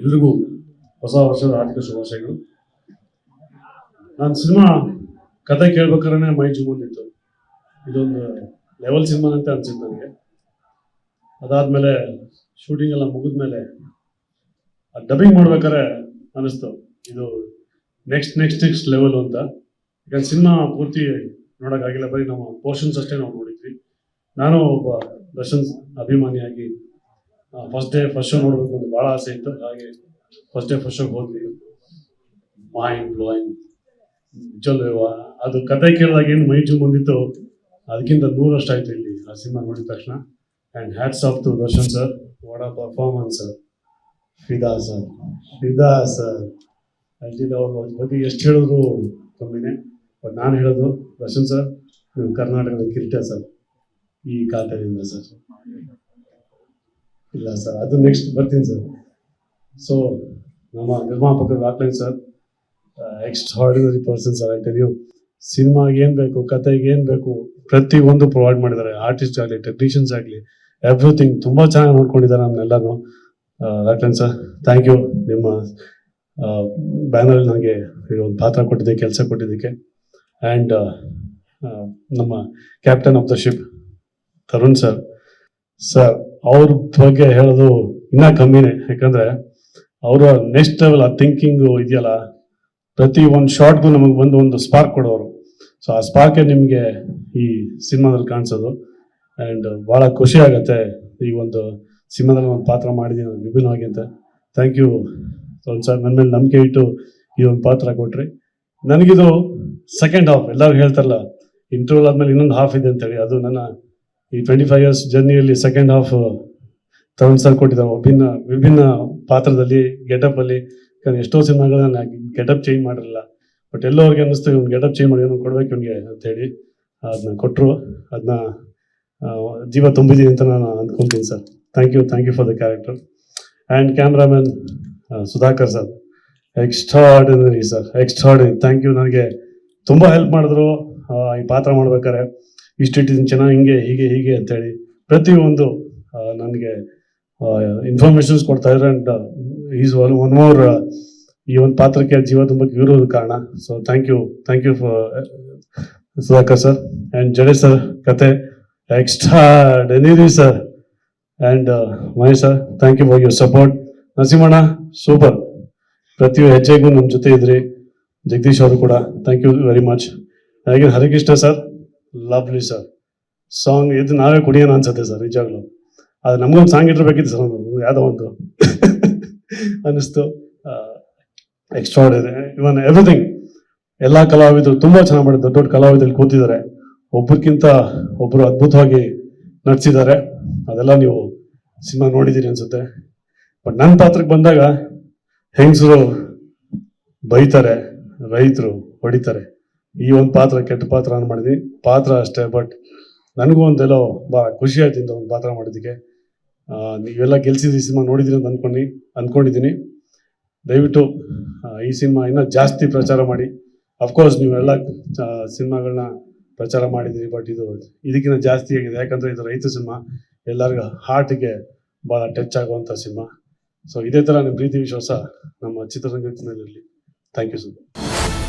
ಎಲ್ರಿಗೂ ಹೊಸ ವರ್ಷದ ಆರ್ಥಿಕ ಶುಭಾಶಯಗಳು. ನಾನು ಸಿನಿಮಾ ಕತೆ ಕೇಳ್ಬೇಕಾದ್ರೆ ಮೈ ಜುಮ್ಮಂದಿತ್ತು. ಇದೊಂದು ಲೆವೆಲ್ ಸಿನಿಮಾ ಅಂತ ಅನ್ಸಿತ್ತು ನನಗೆ. ಅದಾದಮೇಲೆ ಶೂಟಿಂಗ್ ಎಲ್ಲ ಮುಗಿದ್ಮೇಲೆ ಡಬ್ಬಿಂಗ್ ಮಾಡ್ಬೇಕಾದ್ರೆ ಅನ್ನಿಸ್ತು ಇದು ನೆಕ್ಸ್ಟ್ ಲೆವೆಲ್ ಅಂತ. ಯಾಕಂದ್ರೆ ಸಿನಿಮಾ ಪೂರ್ತಿ ನೋಡೋಕ್ಕಾಗಿಲ್ಲ, ಬರೀ ನಮ್ಮ ಪೋರ್ಷನ್ಸ್ ಅಷ್ಟೇ ನಾವು ನೋಡಿದ್ವಿ. ನಾನು ಒಬ್ಬ ದರ್ಶನ್ ಅಭಿಮಾನಿಯಾಗಿ ಫಸ್ಟ್ ಶೋ ನೋಡಬೇಕು ಅಂತ ಭಾಳ ಆಸೆ ಇತ್ತು. ಹಾಗೆ ಫಸ್ಟ್ ಶೋಗೆ ಹೋದ್ವಿ. ಮೈಂಡ್ ಬ್ಲೋಯಿಂಗ್ ನಿಜವೂ. ಅದು ಕತೆ ಕೇಳಿದಾಗ ಏನು ಮೈ ಜುಮ್ ಬಂದಿತ್ತು, ಅದಕ್ಕಿಂತ 100 ಆಯಿತು ಇಲ್ಲಿ ಆ ಸಿನಿಮಾ ನೋಡಿದ ತಕ್ಷಣ. And hats off to Darshan sir, what a performance sir. ಫಿದಾ ಸರ್ ಅಲ್ಟಿದ ಅವ್ರ ಬಗ್ಗೆ ಎಷ್ಟು ಹೇಳಿದ್ರು ಕಮ್ಮಿನೇ. ಬಟ್ ನಾನು ಹೇಳೋದು ದರ್ಶನ್ ಸರ್, ನೀವು ಕರ್ನಾಟಕದ ಕಿರೀಟ ಸರ್ ಈ ಕಾಲದಿಂದ ಸರ್. ಇಲ್ಲ ಸರ್, ಅದು ನೆಕ್ಸ್ಟ್ ಬರ್ತೀನಿ ಸರ್. ಸೊ ನಮ್ಮ ನಿರ್ಮಾಪಕರು Rockline sir, extraordinary person sir. I tell you, ಸಿನಿಮಾಗೆ ಏನು ಬೇಕು, ಕತೆಗೆ ಏನು ಬೇಕು, ಪ್ರತಿಯೊಂದು ಪ್ರೊವೈಡ್ ಮಾಡಿದ್ದಾರೆ. ಆರ್ಟಿಸ್ಟ್ ಆಗಲಿ, ಟೆಕ್ನಿಷಿಯನ್ಸ್ ಆಗಲಿ, ಎವ್ರಿಥಿಂಗ್ ತುಂಬ ಚೆನ್ನಾಗಿ ನೋಡ್ಕೊಂಡಿದ್ದಾರೆ ನಮ್ಮೆಲ್ಲರೂ. Rockline sir, thank you. ನಿಮ್ಮ ಬ್ಯಾನರಲ್ಲಿ ನನಗೆ ಒಂದು ಪಾತ್ರ ಕೊಟ್ಟಿದ್ದೆ, ಕೆಲಸ ಕೊಟ್ಟಿದ್ದಕ್ಕೆ. ಆ್ಯಂಡ್ ನಮ್ಮ captain of the ship Tarun sir, ಅವ್ರ ಬಗ್ಗೆ ಹೇಳೋದು ಇನ್ನೂ ಕಮ್ಮಿನೇ. ಯಾಕಂದರೆ ಅವರ ನೆಕ್ಸ್ಟ್ ಲೆವೆಲ್ ಆ ಥಿಂಕಿಂಗು ಇದೆಯಲ್ಲ, ಪ್ರತಿ ಒಂದು ಶಾರ್ಟ್ಗೂ ನಮಗೆ ಒಂದು ಸ್ಪಾರ್ಕ್ ಕೊಡೋರು. ಸೊ ಆ ಸ್ಪಾರ್ಕೇ ನಿಮಗೆ ಈ ಸಿನಿಮಾದಲ್ಲಿ ಕಾಣಿಸೋದು. ಆ್ಯಂಡ್ ಭಾಳ ಖುಷಿ ಆಗುತ್ತೆ ಈ ಒಂದು ಸಿನಿಮಾದಲ್ಲಿ ಒಂದು ಪಾತ್ರ ಮಾಡಿದ್ದೀನಿ ವಿಭಿನ್ನವಾಗಿ ಅಂತ. ಥ್ಯಾಂಕ್ ಯು ಸರ್, ನನ್ನ ಮೇಲೆ ನಂಬಿಕೆ ಇಟ್ಟು ಈ ಒಂದು ಪಾತ್ರ ಕೊಟ್ರಿ. ನನಗಿದು ಸೆಕೆಂಡ್ ಹಾಫ್. ಎಲ್ಲರೂ ಹೇಳ್ತಾರಲ್ಲ ಇಂಟರ್ವಲ್ ಆದಮೇಲೆ ಇನ್ನೊಂದು ಹಾಫ್ ಇದೆ ಅಂತೇಳಿ, ಅದು ನನ್ನ ಈ 25 years ಜರ್ನಿಯಲ್ಲಿ ಸೆಕೆಂಡ್ ಹಾಫ್ ತರುಣ್ ಸರ್ ಕೊಟ್ಟಿದ್ದಾರೆ. ವಿಭಿನ್ನ ಪಾತ್ರದಲ್ಲಿ, ಗೆಟಪ್ಪಲ್ಲಿ. ಯಾಕಂದ್ರೆ ಎಷ್ಟೋ ಸಿನಿಮಾಗಳನ್ನ ಗೆಟಪ್ ಚೇಂಜ್ ಮಾಡಿರಲಿಲ್ಲ, ಬಟ್ ಎಲ್ಲೋ ಅವ್ರಿಗೆ ಅನ್ನಿಸ್ತು ಇವ್ನು ಗೆಟಪ್ ಚೇಂಜ್ ಮಾಡಿ ಕೊಡ್ಬೇಕು ಇವನಿಗೆ ಅಂತೇಳಿ ಅದನ್ನ ಕೊಟ್ಟರು. ಅದನ್ನ ಜೀವ ತುಂಬಿದ್ದೀನಿ ಅಂತ ನಾನು ಅಂದ್ಕೊತೀನಿ sir. Thank you for the character. And cameraman Sudhakar sir, extraordinary sir, extraordinary. Thank you. ನನಗೆ ತುಂಬ ಹೆಲ್ಪ್ ಮಾಡಿದ್ರು ಈ ಪಾತ್ರ ಮಾಡ್ಬೇಕಾದ್ರೆ. ಇಷ್ಟಿಟ್ಟಿದ್ದೀನಿ ಚೆನ್ನಾಗಿ, ಹೀಗೆ ಅಂತೇಳಿ ಪ್ರತಿಯೊಂದು ನನಗೆ ಇನ್ಫಾರ್ಮೇಷನ್ಸ್ ಕೊಡ್ತಾ ಇದ್ದಾರೆ. ಆ್ಯಂಡ್ ಈಸ್ ಒನ್ ಮೋರ್ ಈ ಒಂದು ಪಾತ್ರಕ್ಕೆ ಜೀವ ತುಂಬಕ್ಕೆ ಇರೋದು ಕಾರಣ. So thank you for Sudhakar sir. And Jadesh sir, ಕತೆ extraordinary sir. And Mahesh sir, thank you for your support. ನರಸಿಂಹಣ್ಣ ಸೂಪರ್, ಪ್ರತಿ ಹೆಜ್ಜೆಗೂ ನಮ್ಮ ಜೊತೆ ಇದ್ರಿ. ಜಗದೀಶ್ ಅವರು ಕೂಡ ಥ್ಯಾಂಕ್ ಯು ವೆರಿ ಮಚ್. ಹಾಗೆ Harikrishna sir, lovely sir. Song ಇದು ನಾವೇ ಕುಡಿಯೋಣ ಅನ್ಸುತ್ತೆ ಸರ್ ನಿಜವಾಗ್ಲೂ. ಅದು ನಮಗೊಂದು ಸಾಂಗ್ ಇಟ್ಟಿರ್ಬೇಕಿತ್ತು ಸರ್, ಯಾವುದೋ ಒಂದು ಅನ್ನಿಸ್ತು. ಎಕ್ಸ್ಟ್ರಾರ್ಡಿನರಿ. ಇವನ್ ಎವ್ರಿಥಿಂಗ್. ಎಲ್ಲ ಕಲಾವಿದರು ತುಂಬ ಚೆನ್ನಾಗಿ ಮಾಡಿದ್ರು. ದೊಡ್ಡ ಕಲಾವಿದರು ಕೂತಿದ್ದಾರೆ, ಒಬ್ರಿಗಿಂತ ಒಬ್ಬರು ಅದ್ಭುತವಾಗಿ ನಟಿಸಿದ್ದಾರೆ. ಅದೆಲ್ಲ ನೀವು ಸಿನಿಮಾ ನೋಡಿದ್ದೀರಿ ಅನ್ಸುತ್ತೆ. ಬಟ್ ನನ್ನ ಪಾತ್ರಕ್ಕೆ ಬಂದಾಗ ಹೆಂಗಸರು ಬೈತಾರೆ, ರೈತರು ಹೊಡಿತಾರೆ. ಈ ಒಂದು ಪಾತ್ರ ಕೆಟ್ಟ ಪಾತ್ರ ನಾನು ಮಾಡಿದ್ವಿ, ಪಾತ್ರ ಅಷ್ಟೇ. ಬಟ್ ನನಗೂ ಒಂದೆಲ್ಲೋ ಭಾಳ ಖುಷಿ ಆಯ್ತು ಇಂಥ ಒಂದು ಪಾತ್ರ ಮಾಡಿದ್ದಕ್ಕೆ. ನೀವೆಲ್ಲ ಗೆಲ್ಸಿದ್ರಿ, ಸಿನಿಮಾ ನೋಡಿದ್ದೀರಿ ಅಂತ ಅಂದ್ಕೊಂಡಿದ್ದೀನಿ. ದಯವಿಟ್ಟು ಈ ಸಿನಿಮಾ ಇನ್ನೂ ಜಾಸ್ತಿ ಪ್ರಚಾರ ಮಾಡಿ. ಅಫ್ಕೋರ್ಸ್ ನೀವೆಲ್ಲ ಸಿನಿಮಾಗಳನ್ನ ಪ್ರಚಾರ ಮಾಡಿದ್ದೀರಿ, ಬಟ್ ಇದಕ್ಕಿಂತ ಜಾಸ್ತಿ ಆಗಿದೆ. ಯಾಕಂದರೆ ಇದು ರೈತ ಸಿನಿಮಾ, ಎಲ್ಲರಿಗೂ ಹಾರ್ಟಿಗೆ ಭಾಳ ಟಚ್ ಆಗುವಂಥ ಸಿನಿಮಾ. ಸೊ ಇದೇ ಥರ ನಿಮ್ಮ ಪ್ರೀತಿ ವಿಶ್ವಾಸ ನಮ್ಮ ಚಿತ್ರರಂಗದಲ್ಲಿ. Thank you sir.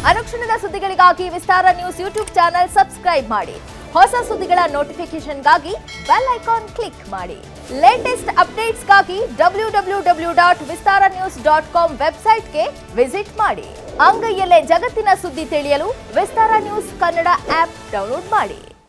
ಅನುಕ್ಷಣದ ಸುದ್ದಿಗಳಿಗಾಗಿ Vistara news YouTube channel subscribe ಮಾಡಿ. ಹೊಸ ಸುದ್ದಿಗಳ ನೋಟಿಫಿಕೇಶನ್ಗಾಗಿ ಬೆಲ್ ಐಕಾನ್ ಕ್ಲಿಕ್ ಮಾಡಿ. ಲೇಟೆಸ್ಟ್ ಅಪ್ಡೇಟ್ಸ್ಗಾಗಿ www.vistaranews.com ವೆಬ್ಸೈಟ್ಗೆ ವಿಸಿಟ್ ಮಾಡಿ. ಅಂಗೈಯಲ್ಲೇ ಜಗತ್ತಿನ ಸುದ್ದಿ ತಿಳಿಯಲು Vistara news Kannada app download ಮಾಡಿ.